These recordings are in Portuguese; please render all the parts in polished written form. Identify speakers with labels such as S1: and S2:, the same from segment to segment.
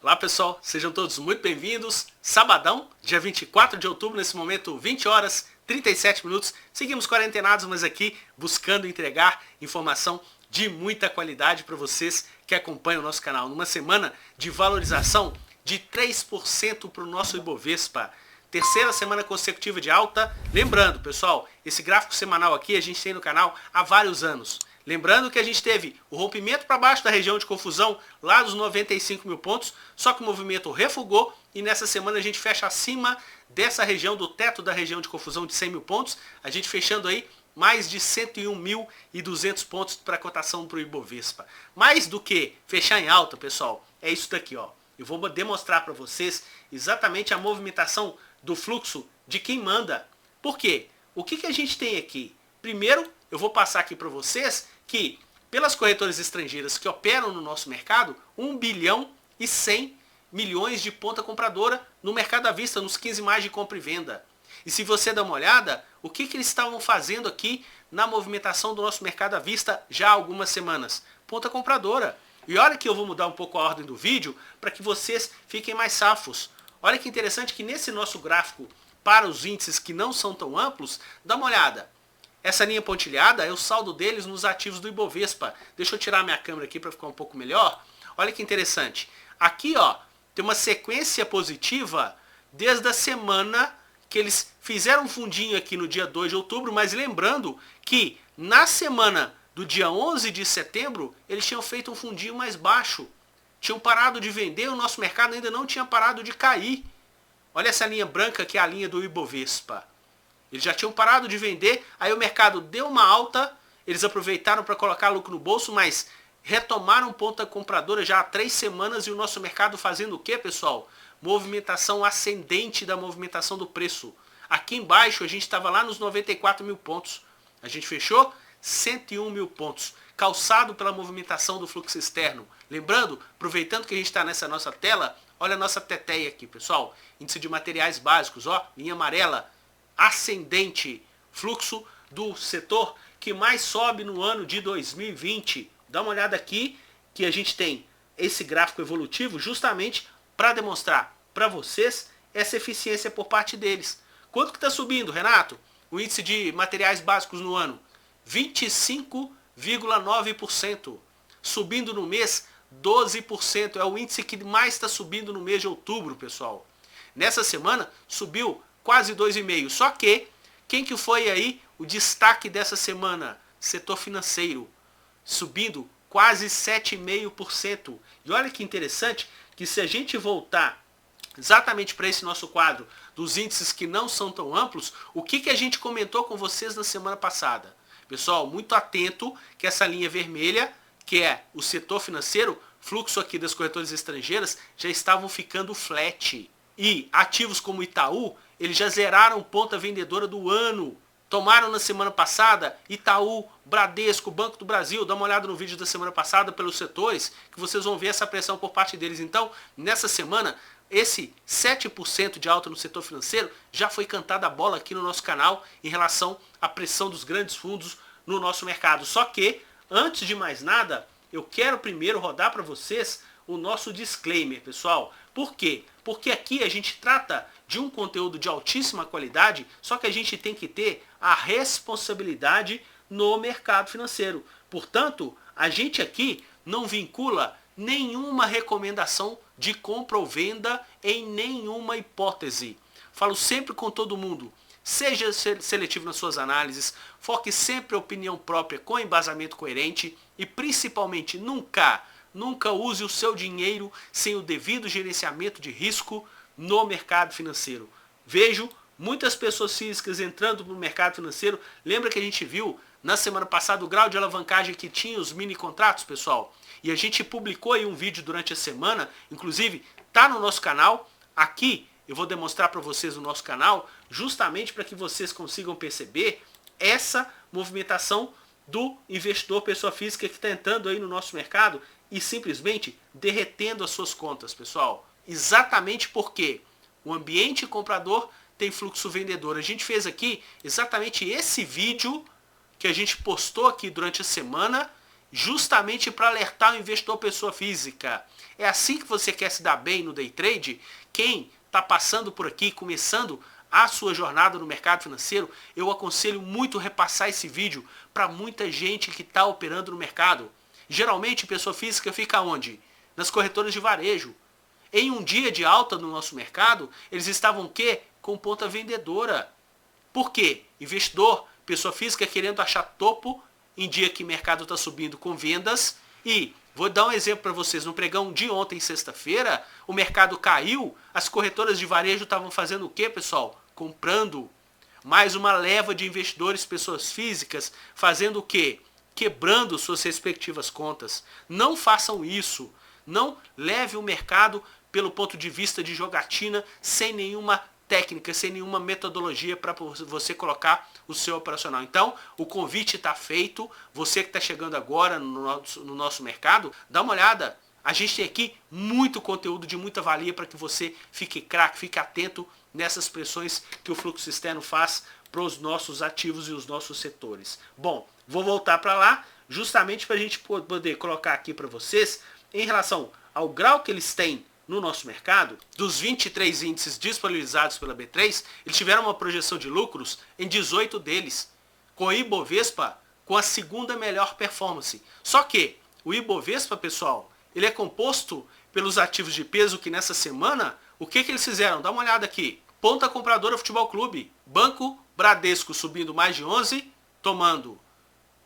S1: Olá pessoal, sejam todos muito bem-vindos. Sabadão, dia 24 de outubro, nesse momento 20 horas 37 minutos. Seguimos quarentenados, mas aqui buscando entregar informação de muita qualidade para vocês que acompanham o nosso canal. Numa semana de valorização de 3% para o nosso Ibovespa. Terceira semana consecutiva de alta. Lembrando, pessoal, esse gráfico semanal aqui a gente tem no canal há vários anos. Lembrando que a gente teve o rompimento para baixo da região de confusão lá dos 95 mil pontos, só que o movimento refugou e nessa semana a gente fecha acima dessa região, do teto da região de confusão de 100 mil pontos, a gente fechando aí mais de 101.200 pontos para a cotação para o Ibovespa. Mais do que fechar em alta, pessoal, é isso daqui, ó. Eu vou demonstrar para vocês exatamente a movimentação do fluxo de quem manda. Por quê? O que a gente tem aqui? Primeiro, eu vou passar aqui para vocês que, pelas corretoras estrangeiras que operam no nosso mercado, 1 bilhão e 100 milhões de ponta compradora no mercado à vista, nos 15 mais de compra e venda. E se você dá uma olhada, o que eles estavam fazendo aqui na movimentação do nosso mercado à vista já há algumas semanas? Ponta compradora. E olha que eu vou mudar um pouco a ordem do vídeo para que vocês fiquem mais safos. Olha que interessante que nesse nosso gráfico para os índices que não são tão amplos, dá uma olhada. Essa linha pontilhada é o saldo deles nos ativos do Ibovespa. Deixa eu tirar minha câmera aqui para ficar um pouco melhor. Olha que interessante. Aqui, ó, tem uma sequência positiva desde a semana que eles fizeram um fundinho aqui no dia 2 de outubro, mas lembrando que na semana do dia 11 de setembro, eles tinham feito um fundinho mais baixo. Tinham parado de vender, o nosso mercado ainda não tinha parado de cair. Olha essa linha branca que é a linha do Ibovespa. Eles já tinham parado de vender, aí o mercado deu uma alta, eles aproveitaram para colocar lucro no bolso, mas retomaram ponta compradora já há 3 semanas e o nosso mercado fazendo o que, pessoal? Movimentação ascendente da movimentação do preço. Aqui embaixo a gente estava lá nos 94 mil pontos. A gente fechou 101 mil pontos, calçado pela movimentação do fluxo externo. Lembrando, aproveitando que a gente está nessa nossa tela, olha a nossa teteia aqui, pessoal. Índice de materiais básicos, ó, linha amarela, ascendente, fluxo do setor que mais sobe no ano de 2020. Dá uma olhada aqui que a gente tem esse gráfico evolutivo justamente para demonstrar para vocês essa eficiência por parte deles. Quanto que está subindo, Renato? O índice de materiais básicos no ano? 25,9%. Subindo no mês, 12%. É o índice que mais está subindo no mês de outubro, pessoal. Nessa semana, subiu quase 2,5%. Só que, quem que foi aí o destaque dessa semana? Setor financeiro, subindo quase 7,5%. E olha que interessante, que se a gente voltar exatamente para esse nosso quadro dos índices que não são tão amplos, o que a gente comentou com vocês na semana passada? Pessoal, muito atento que essa linha vermelha, que é o setor financeiro, fluxo aqui das corretoras estrangeiras, já estavam ficando flat. E ativos como Itaú, eles já zeraram ponta vendedora do ano. Tomaram na semana passada Itaú, Bradesco, Banco do Brasil. Dá uma olhada no vídeo da semana passada pelos setores, que vocês vão ver essa pressão por parte deles. Então, nessa semana, esse 7% de alta no setor financeiro já foi cantada a bola aqui no nosso canal em relação à pressão dos grandes fundos no nosso mercado. Só que, antes de mais nada, eu quero primeiro rodar para vocês o nosso disclaimer, pessoal. Por quê? Porque aqui a gente trata de um conteúdo de altíssima qualidade, só que a gente tem que ter a responsabilidade no mercado financeiro. Portanto, a gente aqui não vincula nenhuma recomendação de compra ou venda em nenhuma hipótese. Falo sempre com todo mundo, seja seletivo nas suas análises, foque sempre a opinião própria com embasamento coerente e principalmente nunca use o seu dinheiro sem o devido gerenciamento de risco no mercado financeiro. Vejo muitas pessoas físicas entrando no mercado financeiro. Lembra que a gente viu na semana passada o grau de alavancagem que tinha os mini contratos, pessoal? E a gente publicou aí um vídeo durante a semana, inclusive tá no nosso canal. Aqui eu vou demonstrar para vocês no nosso canal, justamente para que vocês consigam perceber essa movimentação do investidor pessoa física que está entrando aí no nosso mercado e simplesmente derretendo as suas contas, pessoal. Exatamente porque o ambiente comprador tem fluxo vendedor. A gente fez aqui exatamente esse vídeo que a gente postou aqui durante a semana justamente para alertar o investidor pessoa física. É assim que você quer se dar bem no day trade? Quem está passando por aqui, começando a sua jornada no mercado financeiro, eu aconselho muito repassar esse vídeo para muita gente que está operando no mercado. Geralmente, pessoa física fica onde? Nas corretoras de varejo. Em um dia de alta no nosso mercado, eles estavam o quê? Com ponta vendedora. Por quê? Investidor, pessoa física querendo achar topo em dia que o mercado está subindo com vendas. E vou dar um exemplo para vocês. No pregão de ontem, sexta-feira, o mercado caiu. As corretoras de varejo estavam fazendo o quê, pessoal? Comprando. Mais uma leva de investidores, pessoas físicas, fazendo o quê? Quebrando suas respectivas contas. Não façam isso. Não leve o mercado pelo ponto de vista de jogatina, sem nenhuma técnica, sem nenhuma metodologia para você colocar o seu operacional. Então, o convite está feito. Você que está chegando agora no nosso mercado, dá uma olhada. A gente tem aqui muito conteúdo de muita valia para que você fique craque, fique atento nessas pressões que o fluxo externo faz para os nossos ativos e os nossos setores. Bom, vou voltar para lá justamente para a gente poder colocar aqui para vocês em relação ao grau que eles têm no nosso mercado. Dos 23 índices disponibilizados pela B3, eles tiveram uma projeção de lucros em 18 deles, com o Ibovespa com a segunda melhor performance. Só que o Ibovespa, pessoal, ele é composto pelos ativos de peso que nessa semana, o que eles fizeram? Dá uma olhada aqui. Ponta compradora Futebol Clube, Banco Bradesco subindo mais de 11, tomando.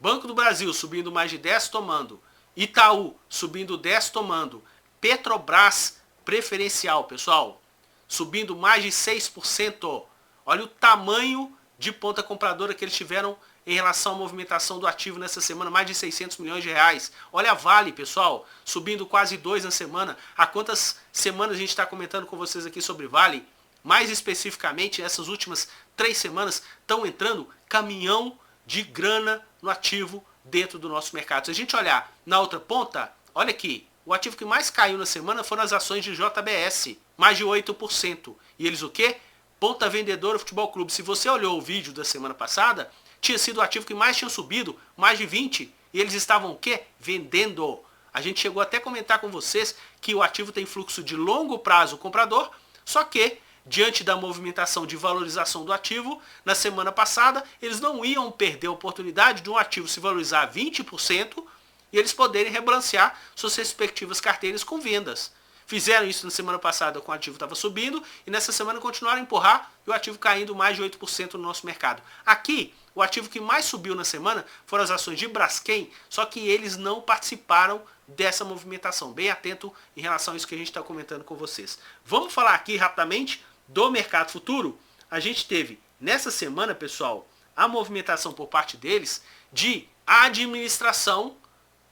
S1: Banco do Brasil subindo mais de 10, tomando. Itaú subindo 10, tomando. Petrobras preferencial, pessoal, subindo mais de 6%. Olha o tamanho de ponta compradora que eles tiveram em relação à movimentação do ativo nessa semana, mais de 600 milhões de reais. Olha a Vale, pessoal, subindo quase 2 na semana. Há quantas semanas a gente está comentando com vocês aqui sobre Vale? Mais especificamente, essas últimas 3 semanas estão entrando caminhão de grana no ativo dentro do nosso mercado. Se a gente olhar na outra ponta, olha aqui, o ativo que mais caiu na semana foram as ações de JBS, mais de 8%. E eles o quê? Ponta vendedora Futebol Clube. Se você olhou o vídeo da semana passada, tinha sido o ativo que mais tinha subido, mais de 20%. E eles estavam o quê? Vendendo. A gente chegou até a comentar com vocês que o ativo tem fluxo de longo prazo comprador, só que, diante da movimentação de valorização do ativo, na semana passada, eles não iam perder a oportunidade de um ativo se valorizar 20%, e eles poderem rebalancear suas respectivas carteiras com vendas. Fizeram isso na semana passada com o ativo estava subindo e nessa semana continuaram a empurrar e o ativo caindo mais de 8% no nosso mercado. Aqui, o ativo que mais subiu na semana foram as ações de Braskem, só que eles não participaram dessa movimentação. Bem atento em relação a isso que a gente está comentando com vocês. Vamos falar aqui rapidamente do mercado futuro. A gente teve nessa semana, pessoal, a movimentação por parte deles de administração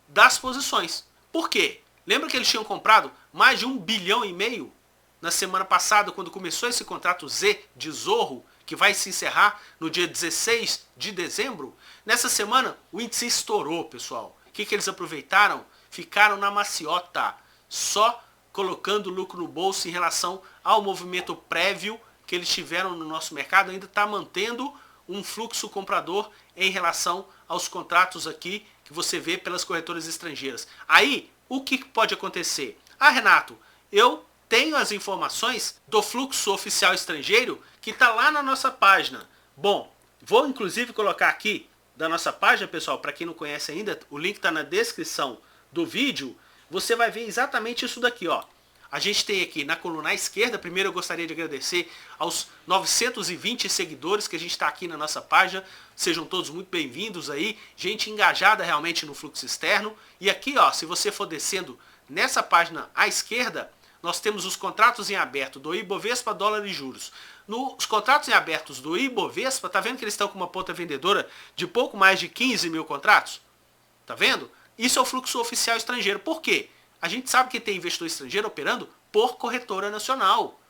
S1: das posições. Por quê? Lembra que eles tinham comprado mais de 1,5 bilhão na semana passada, quando começou esse contrato Z de Zorro, que vai se encerrar no dia 16 de dezembro? Nessa semana, o índice estourou, pessoal. O que eles aproveitaram? Ficaram na maciota, só colocando lucro no bolso em relação ao movimento prévio que eles tiveram no nosso mercado. Ainda está mantendo um fluxo comprador em relação aos contratos aqui que você vê pelas corretoras estrangeiras. Aí, o que pode acontecer? Ah, Renato, eu tenho as informações do fluxo oficial estrangeiro que está lá na nossa página. Bom, vou inclusive colocar aqui da nossa página, pessoal, para quem não conhece ainda, o link está na descrição do vídeo. Você vai ver exatamente isso daqui, ó. A gente tem aqui na coluna à esquerda, primeiro eu gostaria de agradecer aos 920 seguidores que a gente está aqui na nossa página. Sejam todos muito bem-vindos aí, gente engajada realmente no fluxo externo. E aqui, ó, se você for descendo nessa página à esquerda, nós temos os contratos em aberto do Ibovespa, dólar e juros. Nos contratos em abertos do Ibovespa, tá vendo que eles estão com uma ponta vendedora de pouco mais de 15 mil contratos? Tá vendo? Isso é o fluxo oficial estrangeiro. Por quê? A gente sabe que tem investidor estrangeiro operando por corretora nacional.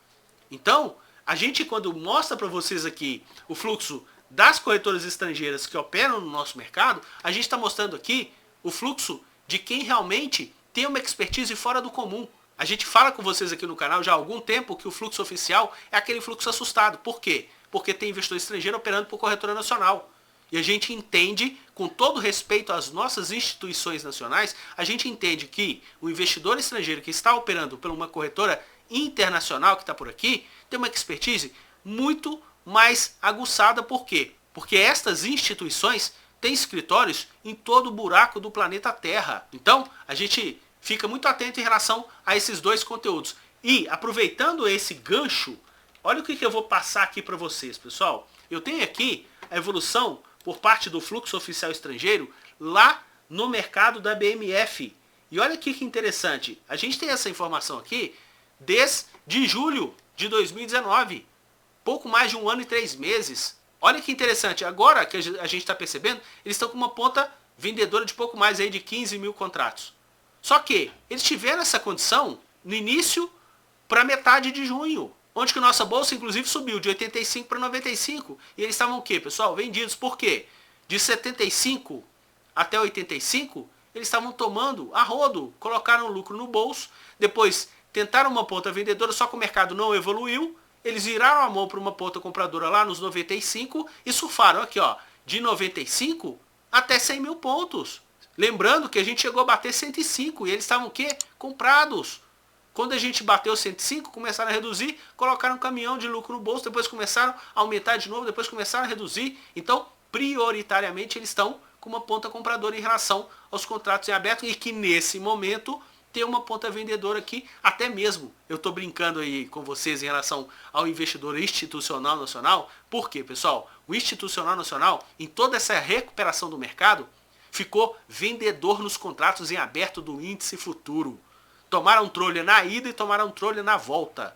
S1: Então, a gente quando mostra para vocês aqui o fluxo das corretoras estrangeiras que operam no nosso mercado, a gente está mostrando aqui o fluxo de quem realmente tem uma expertise fora do comum. A gente fala com vocês aqui no canal já há algum tempo que o fluxo oficial é aquele fluxo assustado. Por quê? Porque tem investidor estrangeiro operando por corretora nacional. E a gente entende, com todo respeito às nossas instituições nacionais, a gente entende que o investidor estrangeiro que está operando por uma corretora internacional que está por aqui, tem uma expertise muito mais aguçada. Por quê? Porque estas instituições têm escritórios em todo o buraco do planeta Terra. Então, a gente fica muito atento em relação a esses dois conteúdos. E, aproveitando esse gancho, olha o que eu vou passar aqui para vocês, pessoal. Eu tenho aqui a evolução por parte do fluxo oficial estrangeiro lá no mercado da BMF. E olha aqui que interessante. A gente tem essa informação aqui desde julho de 2019. Pouco mais de 1 ano e 3 meses. Olha que interessante. Agora que a gente está percebendo, eles estão com uma ponta vendedora de pouco mais aí de 15 mil contratos. Só que eles tiveram essa condição no início para metade de junho. Onde que a nossa bolsa, inclusive, subiu de 85 para 95. E eles estavam o quê, pessoal? Vendidos. Por quê? De 75 até 85, eles estavam tomando a rodo. Colocaram lucro no bolso. Depois tentaram uma ponta vendedora, só que o mercado não evoluiu. Eles viraram a mão para uma ponta compradora lá nos 95 e surfaram aqui, ó, de 95 até 100 mil pontos. Lembrando que a gente chegou a bater 105 e eles estavam o quê? Comprados. Quando a gente bateu 105, começaram a reduzir, colocaram um caminhão de lucro no bolso, depois começaram a aumentar de novo, depois começaram a reduzir. Então, prioritariamente, eles estão com uma ponta compradora em relação aos contratos em aberto e que nesse momento tem uma ponta vendedora aqui, até mesmo, eu estou brincando aí com vocês em relação ao investidor institucional nacional. Por quê, pessoal? O institucional nacional, em toda essa recuperação do mercado, ficou vendedor nos contratos em aberto do índice futuro. Tomaram trolha na ida e tomaram trolha na volta.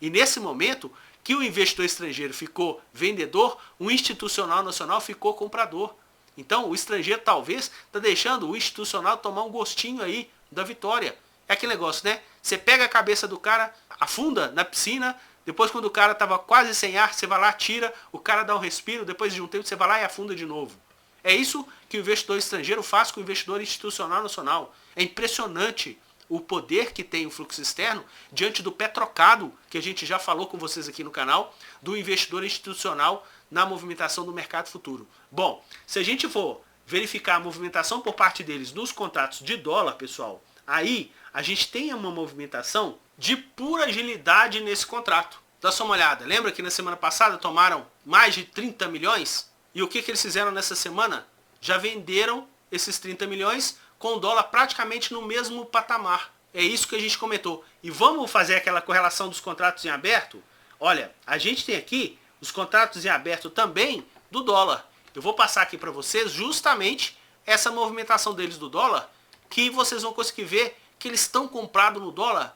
S1: E nesse momento que o investidor estrangeiro ficou vendedor, o institucional nacional ficou comprador. Então o estrangeiro talvez está deixando o institucional tomar um gostinho aí da vitória. É aquele negócio, né? Você pega a cabeça do cara, afunda na piscina, depois quando o cara estava quase sem ar, você vai lá, tira, o cara dá um respiro, depois de um tempo você vai lá e afunda de novo. É isso que o investidor estrangeiro faz com o investidor institucional nacional. É impressionante o poder que tem o fluxo externo diante do pé trocado, que a gente já falou com vocês aqui no canal, do investidor institucional na movimentação do mercado futuro. Bom, se a gente for verificar a movimentação por parte deles nos contratos de dólar, pessoal, aí a gente tem uma movimentação de pura agilidade nesse contrato. Dá só uma olhada. Lembra que na semana passada tomaram mais de 30 milhões? E o que eles fizeram nessa semana? Já venderam esses 30 milhões com o dólar praticamente no mesmo patamar. É isso que a gente comentou. E vamos fazer aquela correlação dos contratos em aberto? Olha, a gente tem aqui os contratos em aberto também do dólar. Eu vou passar aqui para vocês justamente essa movimentação deles do dólar, que vocês vão conseguir ver que eles estão comprados no dólar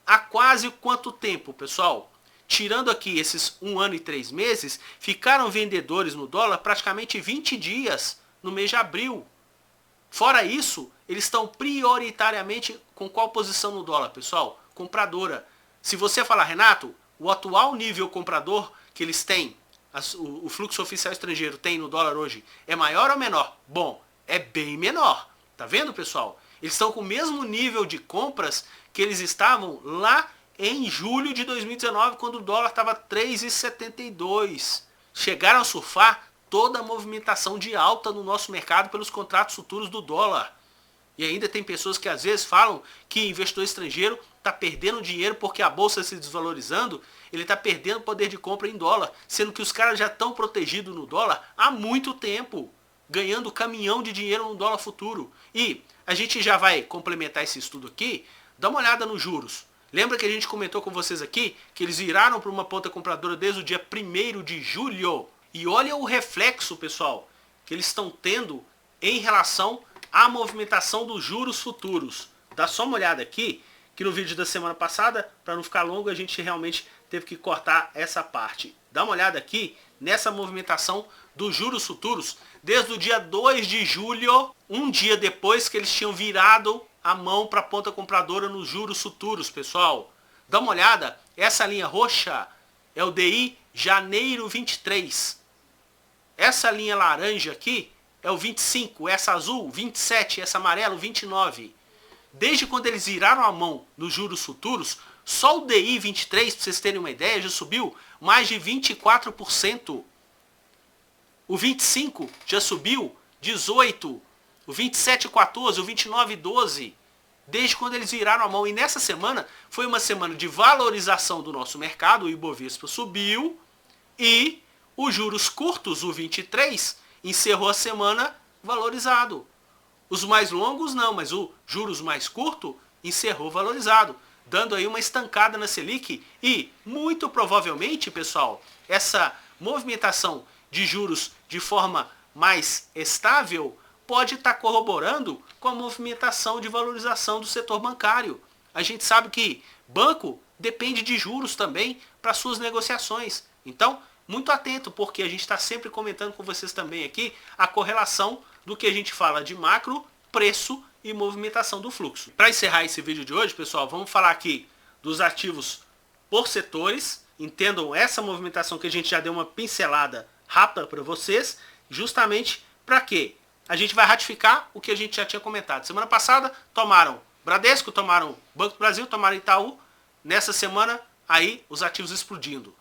S1: há quase quanto tempo, pessoal? Tirando aqui esses 1 ano e 3 meses, ficaram vendedores no dólar praticamente 20 dias no mês de abril. Fora isso, eles estão prioritariamente com qual posição no dólar, pessoal? Compradora. Se você falar, Renato, o atual nível comprador que eles têm, o fluxo oficial estrangeiro tem no dólar hoje, é maior ou menor? Bom, é bem menor. Tá vendo, pessoal? Eles estão com o mesmo nível de compras que eles estavam lá em julho de 2019, quando o dólar estava 3,72. Chegaram a surfar toda a movimentação de alta no nosso mercado pelos contratos futuros do dólar. E ainda tem pessoas que às vezes falam que investidor estrangeiro está perdendo dinheiro porque a bolsa se desvalorizando, ele está perdendo poder de compra em dólar, sendo que os caras já estão protegidos no dólar há muito tempo, ganhando caminhão de dinheiro no dólar futuro. E a gente já vai complementar esse estudo aqui, dá uma olhada nos juros. Lembra que a gente comentou com vocês aqui que eles viraram para uma ponta compradora desde o dia 1º de julho? E olha o reflexo, pessoal, que eles estão tendo em relação à movimentação dos juros futuros. Dá só uma olhada aqui, que no vídeo da semana passada, para não ficar longo, a gente realmente teve que cortar essa parte. Dá uma olhada aqui nessa movimentação dos juros futuros, desde o dia 2 de julho, um dia depois que eles tinham virado a mão para a ponta compradora nos juros futuros, pessoal. Dá uma olhada, essa linha roxa é o DI janeiro 23. Essa linha laranja aqui é o 25, essa azul 27, essa amarela 29. Desde quando eles viraram a mão nos juros futuros, só o DI 23, para vocês terem uma ideia, já subiu mais de 24%. O 25 já subiu 18, o 27,14, o 29,12, desde quando eles viraram a mão. E nessa semana foi uma semana de valorização do nosso mercado, o Ibovespa subiu e os juros curtos, o 23, encerrou a semana valorizado. Os mais longos não, mas o juros mais curto encerrou valorizado, dando aí uma estancada na Selic e, muito provavelmente, pessoal, essa movimentação de juros de forma mais estável pode estar corroborando com a movimentação de valorização do setor bancário. A gente sabe que banco depende de juros também para suas negociações. Então, muito atento, porque a gente está sempre comentando com vocês também aqui a correlação do que a gente fala de macro, preço e movimentação do fluxo. Para encerrar esse vídeo de hoje, pessoal, vamos falar aqui dos ativos por setores. Entendam essa movimentação que a gente já deu uma pincelada rápida para vocês, justamente para quê? A gente vai ratificar o que a gente já tinha comentado. Semana passada tomaram Bradesco, tomaram Banco do Brasil, tomaram Itaú. Nessa semana, aí os ativos explodindo.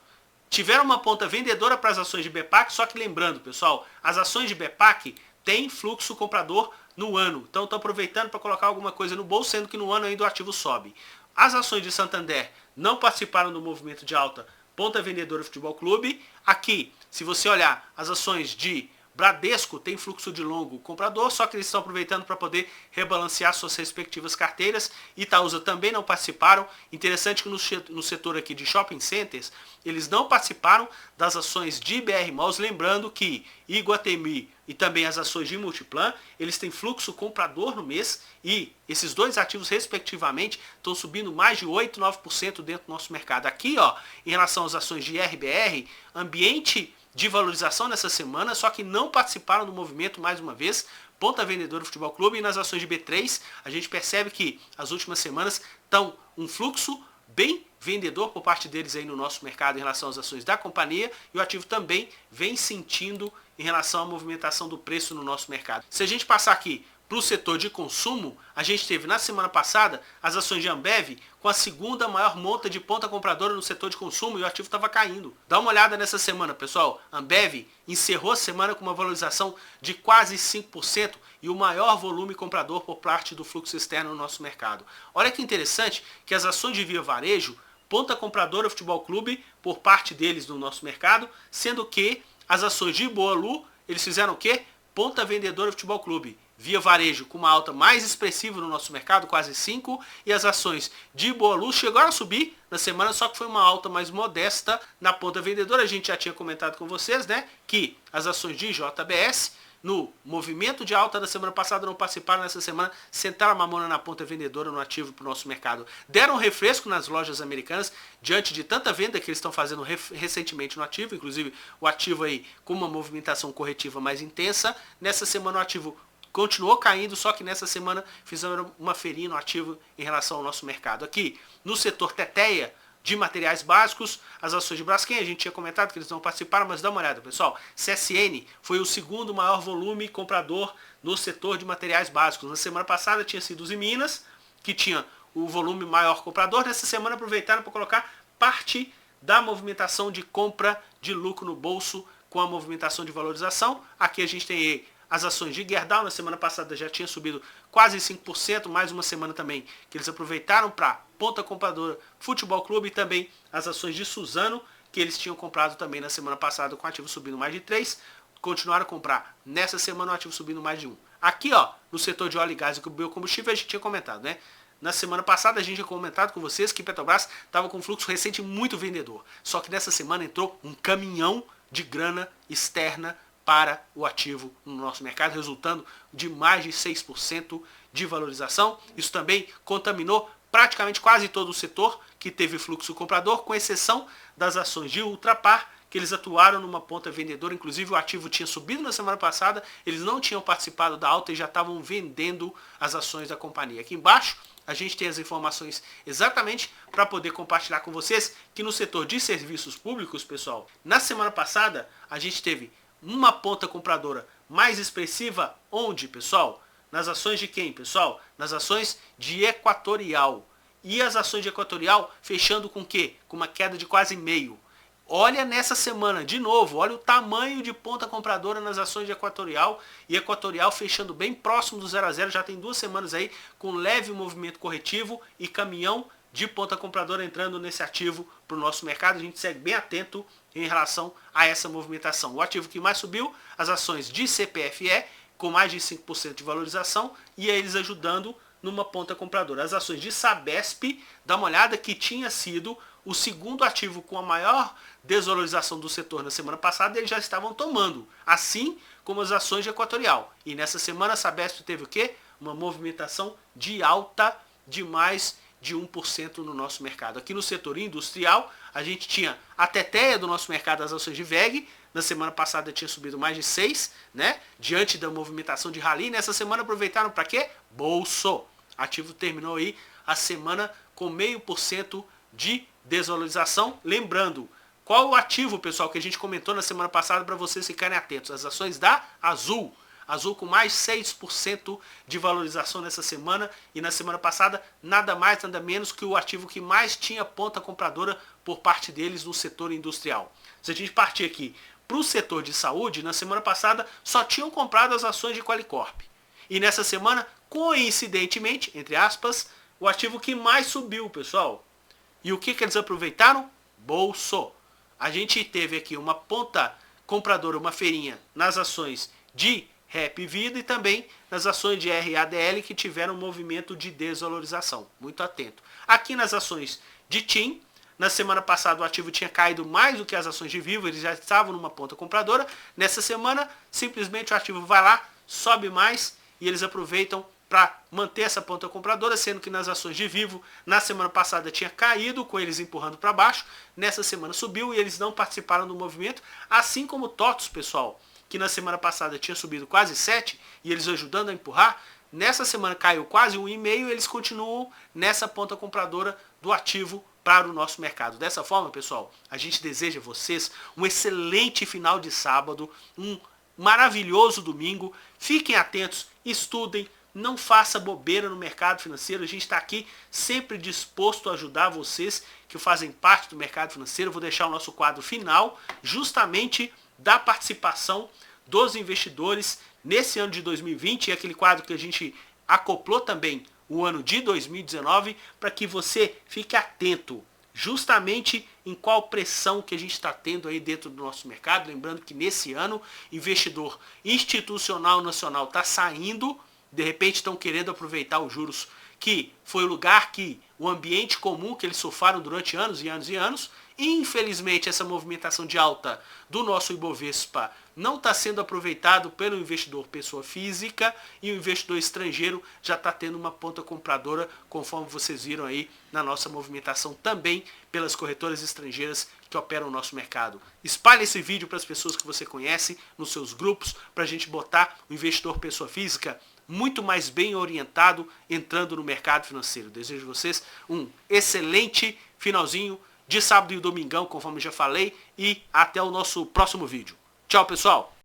S1: Tiveram uma ponta vendedora para as ações de BPAC, só que lembrando, pessoal, as ações de BPAC têm fluxo comprador no ano. Então estou aproveitando para colocar alguma coisa no bolso, sendo que no ano ainda o ativo sobe. As ações de Santander não participaram do movimento de alta, ponta vendedora Futebol Clube. Aqui, se você olhar, as ações de Bradesco tem fluxo de longo comprador, só que eles estão aproveitando para poder rebalancear suas respectivas carteiras. Itaúsa também não participaram. Interessante que no setor aqui de shopping centers, eles não participaram das ações de BR Malls, lembrando que Iguatemi e também as ações de Multiplan, eles têm fluxo comprador no mês e esses dois ativos, respectivamente, estão subindo mais de 8, 9% dentro do nosso mercado. Aqui, ó, em relação às ações de RBR, ambiente de valorização nessa semana, só que não participaram do movimento mais uma vez, ponta vendedora do Futebol Clube. E nas ações de B3, a gente percebe que as últimas semanas estão um fluxo bem vendedor por parte deles aí no nosso mercado em relação às ações da companhia, e o ativo também vem sentindo em relação à movimentação do preço no nosso mercado. Se a gente passar aqui para o setor de consumo, a gente teve na semana passada as ações de Ambev com a segunda maior monta de ponta compradora no setor de consumo e o ativo estava caindo. Dá uma olhada nessa semana, pessoal. Ambev encerrou a semana com uma valorização de quase 5% e o maior volume comprador por parte do fluxo externo no nosso mercado. Olha que interessante que as ações de Via Varejo, ponta compradora Futebol Clube por parte deles no nosso mercado, sendo que as ações de Boalu, eles fizeram o quê? Ponta vendedora Futebol Clube. Via Varejo com uma alta mais expressiva no nosso mercado, quase 5%, e as ações de Boalu chegaram a subir na semana, só que foi uma alta mais modesta na ponta vendedora. A gente já tinha comentado com vocês, né, que as ações de JBS, no movimento de alta da semana passada, não participaram nessa semana, sentaram a mamona na ponta vendedora no ativo para o nosso mercado. Deram um refresco nas lojas americanas, diante de tanta venda que eles estão fazendo recentemente no ativo, inclusive o ativo aí com uma movimentação corretiva mais intensa. Nessa semana o ativo continuou caindo, só que nessa semana fizeram uma feirinha no ativo em relação ao nosso mercado. Aqui, no setor Teteia, de materiais básicos, as ações de Braskem, a gente tinha comentado que eles não participaram, mas dá uma olhada, pessoal. CSN foi o segundo maior volume comprador no setor de materiais básicos. Na semana passada tinha sido os Minas, que tinha o volume maior comprador. Nessa semana aproveitaram para colocar parte da movimentação de compra de lucro no bolso com a movimentação de valorização. Aqui a gente tem as ações de Gerdau, na semana passada já tinha subido quase 5%, mais uma semana também que eles aproveitaram para ponta compradora Futebol Clube, e também as ações de Suzano, que eles tinham comprado também na semana passada com o ativo subindo mais de 3%, continuaram a comprar nessa semana o ativo subindo mais de 1%. Aqui, ó, no setor de óleo e gás e biocombustível, a gente tinha comentado, né? Na semana passada a gente tinha comentado com vocês que Petrobras estava com um fluxo recente muito vendedor, só que nessa semana entrou um caminhão de grana externa para o ativo no nosso mercado, resultando de mais de 6% de valorização. Isso também contaminou praticamente quase todo o setor que teve fluxo comprador, com exceção das ações de Ultrapar, que eles atuaram numa ponta vendedora. Inclusive o ativo tinha subido na semana passada, eles não tinham participado da alta e já estavam vendendo as ações da companhia. Aqui embaixo a gente tem as informações exatamente para poder compartilhar com vocês que no setor de serviços públicos, pessoal, na semana passada a gente teve uma ponta compradora mais expressiva, onde, pessoal? Nas ações de quem, pessoal? Nas ações de Equatorial. E as ações de Equatorial fechando com o quê? Com uma queda de quase meio. olha nessa semana, de novo, olha o tamanho de ponta compradora nas ações de Equatorial, e Equatorial fechando bem próximo do 0 a 0, já tem 2 semanas aí com leve movimento corretivo e caminhão de ponta compradora entrando nesse ativo para o nosso mercado. A gente segue bem atento em relação a essa movimentação. O ativo que mais subiu, as ações de CPFE, com mais de 5% de valorização, e eles ajudando numa ponta compradora. As ações de Sabesp, dá uma olhada, que tinha sido o segundo ativo com a maior desvalorização do setor na semana passada, eles já estavam tomando, assim como as ações de Equatorial. E nessa semana a Sabesp teve o quê? Uma movimentação de alta de mais de 1% no nosso mercado. Aqui no setor industrial, a gente tinha a teteia do nosso mercado, as ações de WEG. Na semana passada tinha subido mais de 6, né? Diante da movimentação de rally. Nessa semana aproveitaram para quê? Bolso. Ativo terminou aí a semana com 0,5% de desvalorização. Lembrando, qual o ativo, pessoal, que a gente comentou na semana passada para vocês ficarem atentos? As ações da Azul. Azul com mais 6% de valorização nessa semana, e na semana passada nada mais, nada menos que o ativo que mais tinha ponta compradora por parte deles no setor industrial. Se a gente partir aqui para o setor de saúde, na semana passada só tinham comprado as ações de Qualicorp. E nessa semana, coincidentemente, entre aspas, o ativo que mais subiu, pessoal. E o que eles aproveitaram? Bolso. A gente teve aqui uma ponta compradora, uma feirinha nas ações de Rap Vida e também nas ações de RADL, que tiveram um movimento de desvalorização. Muito atento. Aqui nas ações de TIM, na semana passada o ativo tinha caído mais do que as ações de Vivo, eles já estavam numa ponta compradora. Nessa semana, simplesmente o ativo vai lá, sobe mais e eles aproveitam para manter essa ponta compradora, sendo que nas ações de Vivo, na semana passada tinha caído, com eles empurrando para baixo. Nessa semana subiu e eles não participaram do movimento, assim como TOTVS, pessoal, que na semana passada tinha subido quase 7 e eles ajudando a empurrar. Nessa semana caiu quase 1,5 e eles continuam nessa ponta compradora do ativo para o nosso mercado. Dessa forma, pessoal, a gente deseja a vocês um excelente final de sábado, um maravilhoso domingo. Fiquem atentos, estudem, não faça bobeira no mercado financeiro. A gente está aqui sempre disposto a ajudar vocês que fazem parte do mercado financeiro. Eu vou deixar o nosso quadro final justamente da participação dos investidores nesse ano de 2020, é aquele quadro que a gente acoplou também o ano de 2019, para que você fique atento justamente em qual pressão que a gente está tendo aí dentro do nosso mercado. Lembrando que nesse ano, investidor institucional nacional está saindo, de repente estão querendo aproveitar os juros, que foi o lugar que, o ambiente comum que eles surfaram durante anos e anos e anos. Infelizmente, essa movimentação de alta do nosso Ibovespa não está sendo aproveitado pelo investidor pessoa física, e o investidor estrangeiro já está tendo uma ponta compradora, conforme vocês viram aí na nossa movimentação também pelas corretoras estrangeiras que operam o nosso mercado. Espalhe esse vídeo para as pessoas que você conhece, nos seus grupos, para a gente botar o investidor pessoa física muito mais bem orientado entrando no mercado financeiro. Desejo a vocês um excelente finalzinho de sábado e domingão, conforme já falei, e até o nosso próximo vídeo. Tchau, pessoal!